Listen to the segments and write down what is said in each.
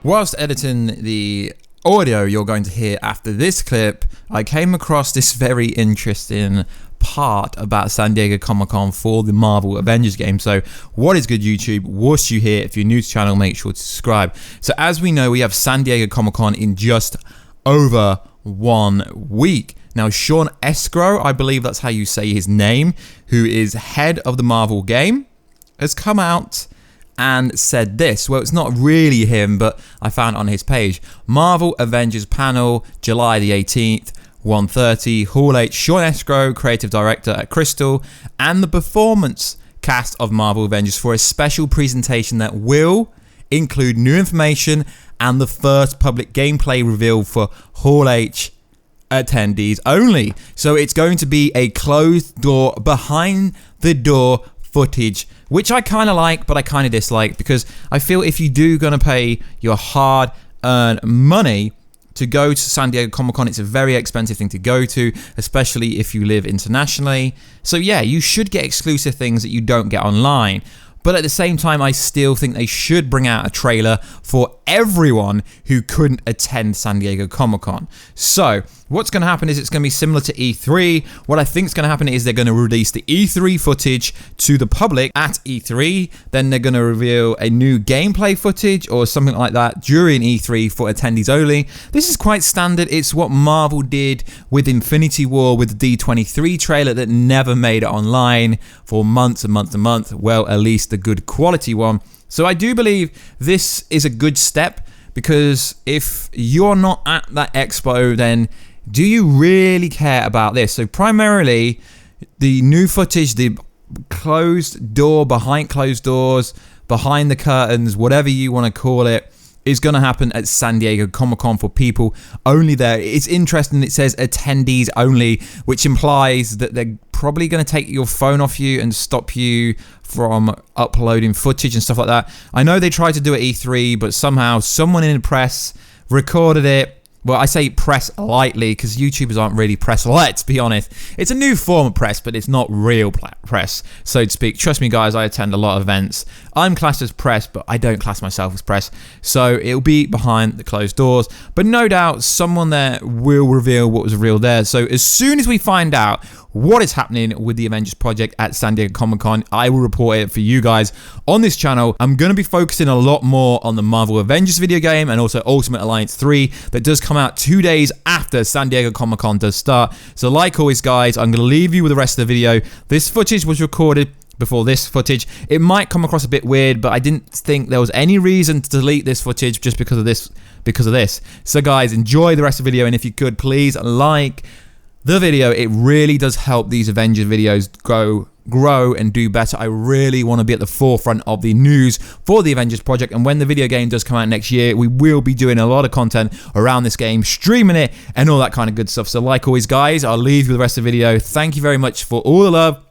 Whilst editing the audio you're going to hear after this clip, I came across this very interesting part about San Diego Comic-Con for the Marvel Avengers game. So what is good, YouTube? Warstu here. If you're new to the channel, make sure to subscribe. So as we know, we have San Diego Comic-Con in just over 1 week. Now, Sean Escrow, I believe that's how you say his name, who is head of the Marvel game, has come out and said this. Well, it's not really him, but I found it on his page. Marvel Avengers panel, July the 18th, 1:30, Hall H. Sean Escrow, creative director at Crystal, and the performance cast of Marvel Avengers for a special presentation that will include new information and the first public gameplay reveal for Hall H attendees only. So it's going to be a closed door, behind the door footage, which I kind of like, but I kind of dislike, because I feel if you do gonna pay your hard-earned money to go to San Diego Comic-Con, it's a very expensive thing to go to, especially if you live internationally. So yeah, you should get exclusive things that you don't get online. But at the same time, I still think they should bring out a trailer for everyone who couldn't attend San Diego Comic-Con. So what's going to happen is it's going to be similar to E3. What I think is going to happen is they're going to release the E3 footage to the public at E3. Then they're going to reveal a new gameplay footage or something like that during E3 for attendees only. This is quite standard. It's what Marvel did with Infinity War with the D23 trailer that never made it online for months and months and months. Well, at least the good quality one. So I do believe this is a good step, because if you're not at that expo, then do you really care about this? So primarily the new footage, the closed door, behind closed doors, behind the curtains, whatever you want to call it, is going to happen at San Diego Comic-Con for people only there. It's interesting, it says attendees only, which implies that they're probably going to take your phone off you and stop you from uploading footage and stuff like that. I know they tried to do it at E3, but somehow someone in the press recorded it. Well, I say press lightly because YouTubers aren't really press, let's be honest. It's a new form of press, but it's not real press, so to speak. Trust me, guys, I attend a lot of events. I'm classed as press, but I don't class myself as press. So it'll be behind the closed doors. But no doubt someone there will reveal what was real there. So as soon as we find out what is happening with the Avengers project at San Diego Comic-Con, I will report it for you guys on this channel. I'm going to be focusing a lot more on the Marvel Avengers video game and also Ultimate Alliance 3 that does come out 2 days after San Diego Comic-Con does start. So like always, guys, I'm going to leave you with the rest of the video. This footage was recorded before this footage. It might come across a bit weird, but I didn't think there was any reason to delete this footage just because of this. So guys, enjoy the rest of the video, and if you could, please like the video. It really does help these Avengers videos grow and do better. I really want to be at the forefront of the news for the Avengers project, and when the video game does come out next year, we will be doing a lot of content around this game, streaming it and all that kind of good stuff. So like always, guys, I'll leave you with the rest of the video. Thank you very much for all the love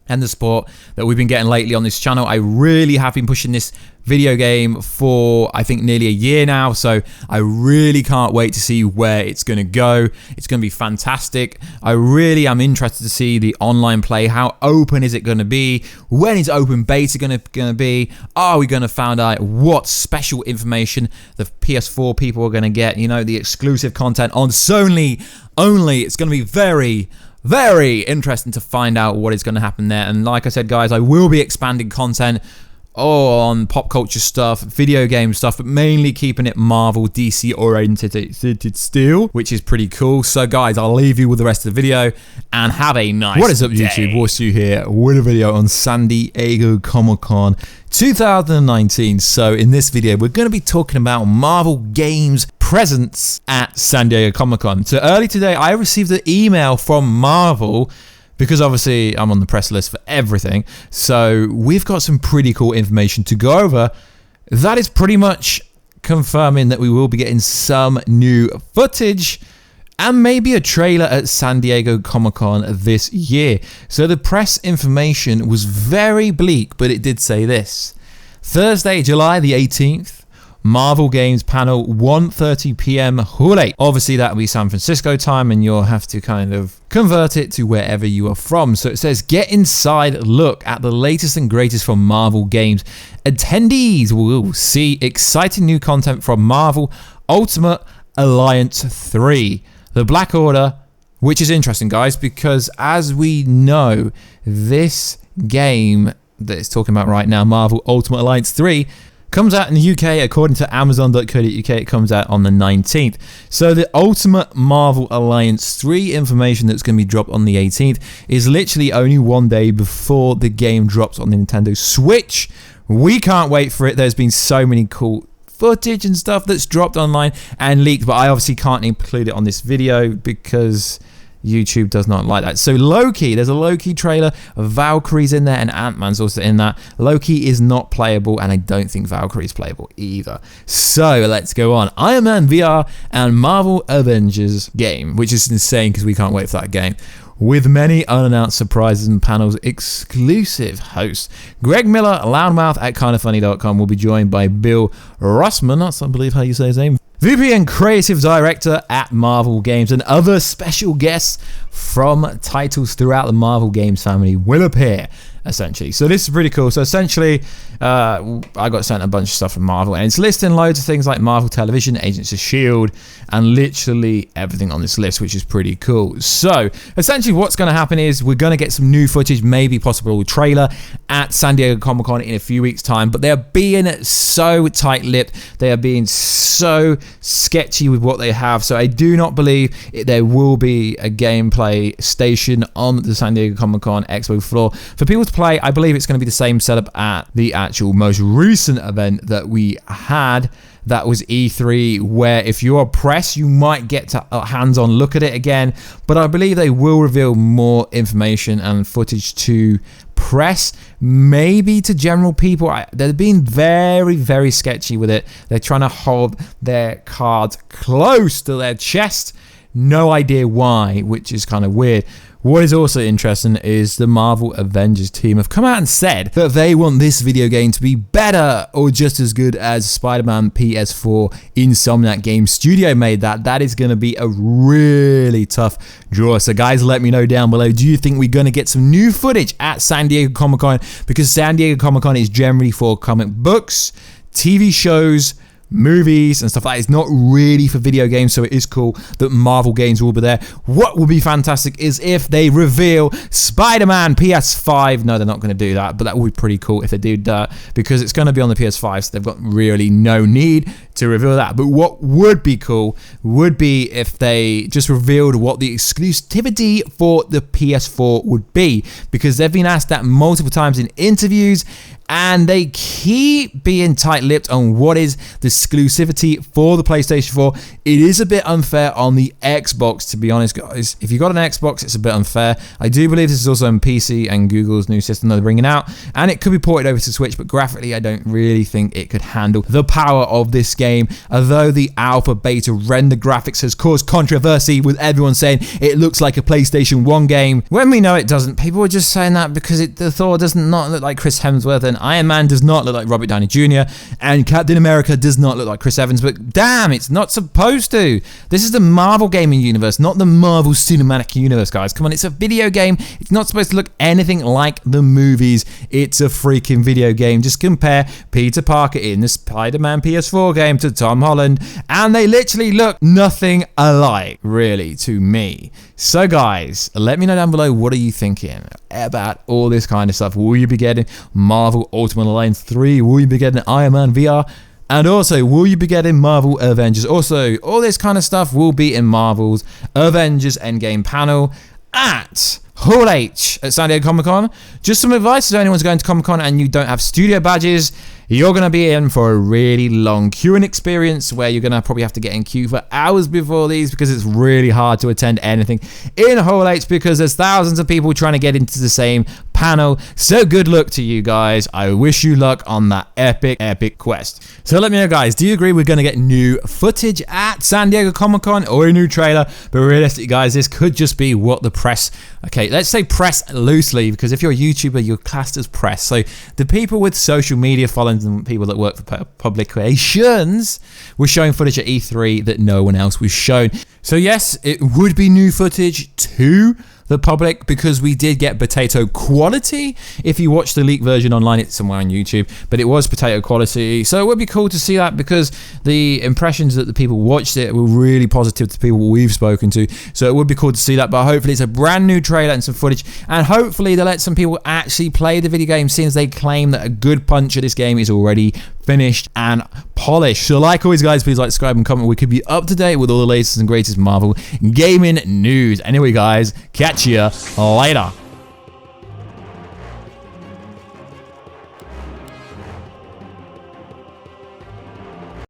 and the support that we've been getting lately on this channel. I really have been pushing this video game for, I think, nearly a year now, so I really can't wait to see where it's going to go. It's going to be fantastic. I really am interested to see the online play. How open is it going to be? When is open beta going to be? Are we going to find out what special information the PS4 people are going to get? You know, the exclusive content on Sony only. It's going to be very interesting to find out what is going to happen there. And like I said, guys, I will be expanding content on pop culture stuff, video game stuff, but mainly keeping it Marvel, DC oriented still, which is pretty cool. So guys, I'll leave you with the rest of the video and have a nice What is up, day. YouTube? Warstu here with a video on San Diego Comic-Con 2019. So in this video, we're going to be talking about Marvel Games presence at San Diego Comic-Con. So early today, I received an email from Marvel, because obviously I'm on the press list for everything. So we've got some pretty cool information to go over. That is pretty much confirming that we will be getting some new footage and maybe a trailer at San Diego Comic-Con this year. So the press information was very bleak, but it did say this. Thursday, July the 18th, Marvel Games panel, 1:30 p.m. Hall 8. Obviously, that will be San Francisco time, and you'll have to kind of convert it to wherever you are from. So it says, get inside, look at the latest and greatest from Marvel Games. Attendees will see exciting new content from Marvel Ultimate Alliance 3, the Black Order, which is interesting, guys, because as we know, this game that it's talking about right now, Marvel Ultimate Alliance 3, comes out in the UK. According to Amazon.co.uk, it comes out on the 19th. So the Ultimate Marvel Alliance 3 information that's going to be dropped on the 18th is literally only 1 day before the game drops on the Nintendo Switch. We can't wait for it. There's been so many cool footage and stuff that's dropped online and leaked, but I obviously can't include it on this video because YouTube does not like that. So Loki, there's a Loki trailer. Valkyrie's in there and Ant-Man's also in that. Loki is not playable, and I don't think Valkyrie's playable either. So let's go on. Iron Man VR and Marvel Avengers game, which is insane because we can't wait for that game. With many unannounced surprises and panels, exclusive host Greg Miller, loudmouth at kindafunny.com, will be joined by Bill Russman, that's I believe how you say his name, VP and Creative Director at Marvel Games, and other special guests from titles throughout the Marvel Games family will appear, essentially. So this is pretty cool. So essentially, I got sent a bunch of stuff from Marvel, and it's listing loads of things like Marvel Television, Agents of S.H.I.E.L.D., and literally everything on this list, which is pretty cool. So essentially what's going to happen is we're going to get some new footage, maybe possible trailer at San Diego Comic-Con in a few weeks' time, but they're being so tight-lipped. They are being so sketchy with what they have. So I do not believe there will be a gameplay station on the San Diego Comic-Con Expo floor for people to play. I believe it's going to be the same setup at the actual most recent event that we had. That was E3, where if you're press, you might get to a hands-on look at it again. But I believe they will reveal more information and footage to press, maybe to general people. They're being very, very sketchy with it. They're trying to hold their cards close to their chest. No idea why, which is kind of weird. What is also interesting is the Marvel Avengers team have come out and said that they want this video game to be better or just as good as Spider-Man PS4 Insomniac Game Studio made that. That is going to be a really tough draw. So guys, let me know down below. Do you think we're going to get some new footage at San Diego Comic-Con? Because San Diego Comic-Con is generally for comic books, TV shows, movies and stuff like that. It's not really for video games, so it is cool that Marvel Games will be there. What will be fantastic is if they reveal Spider-Man PS5. No, they're not going to do that, but that would be pretty cool if they do that, because it's going to be on the PS5, so they've got really no need to reveal that. But what would be cool would be if they just revealed what the exclusivity for the PS4 would be, because they've been asked that multiple times in interviews, and they keep being tight-lipped on what is the exclusivity for the PlayStation 4. It is a bit unfair on the Xbox, to be honest, guys. If you got an Xbox, it's a bit unfair. I do believe this is also on PC and Google's new system that they're bringing out, and it could be ported over to Switch, but graphically, I don't really think it could handle the power of this game. Although the alpha beta render graphics has caused controversy, with everyone saying it looks like a PlayStation 1 game, when we know it doesn't. People are just saying that because the Thor does not look like Chris Hemsworth, and Iron Man does not look like Robert Downey Jr., and Captain America does not look like Chris Evans, but damn, it's not supposed to. This is the Marvel gaming universe, not the Marvel Cinematic Universe, guys. Come on, it's a video game. It's not supposed to look anything like the movies. It's a freaking video game. Just compare Peter Parker in the Spider-Man PS4 game to Tom Holland, and they literally look nothing alike, really, to me. So guys, let me know down below, what are you thinking about all this kind of stuff? Will you be getting Marvel Ultimate Alliance 3? Will you be getting Iron Man VR? And also, will you be getting Marvel Avengers? Also, all this kind of stuff will be in Marvel's Avengers EndGame panel at Hall H at San Diego Comic-Con. Just some advice to anyone who's going to Comic-Con and you don't have studio badges. You're going to be in for a really long queuing experience where you're going to probably have to get in queue for hours before these, because it's really hard to attend anything in Hall H because there's thousands of people trying to get into the same panel panel. So good luck to you guys. I wish you luck on that epic quest. So let me know, guys, do you agree we're going to get new footage at San Diego Comic-Con or a new trailer? But realistically, guys, this could just be what the press, okay, let's say press loosely, because if you're a YouTuber, you're classed as press. So the people with social media followings and people that work for publications were showing footage at E3 that no one else was shown. So yes, it would be new footage to the public because we did get potato quality. If you watch the leaked version online, it's somewhere on YouTube, but it was potato quality. So it would be cool to see that because the impressions that the people watched it were really positive to people we've spoken to. So it would be cool to see that, but hopefully it's a brand new trailer and some footage, and hopefully they'll let some people actually play the video game since they claim that a good punch of this game is already finished and polished. So like always, guys, please like, subscribe, and comment. We could be up to date with all the latest and greatest Marvel gaming news. Anyway, guys, catch you later.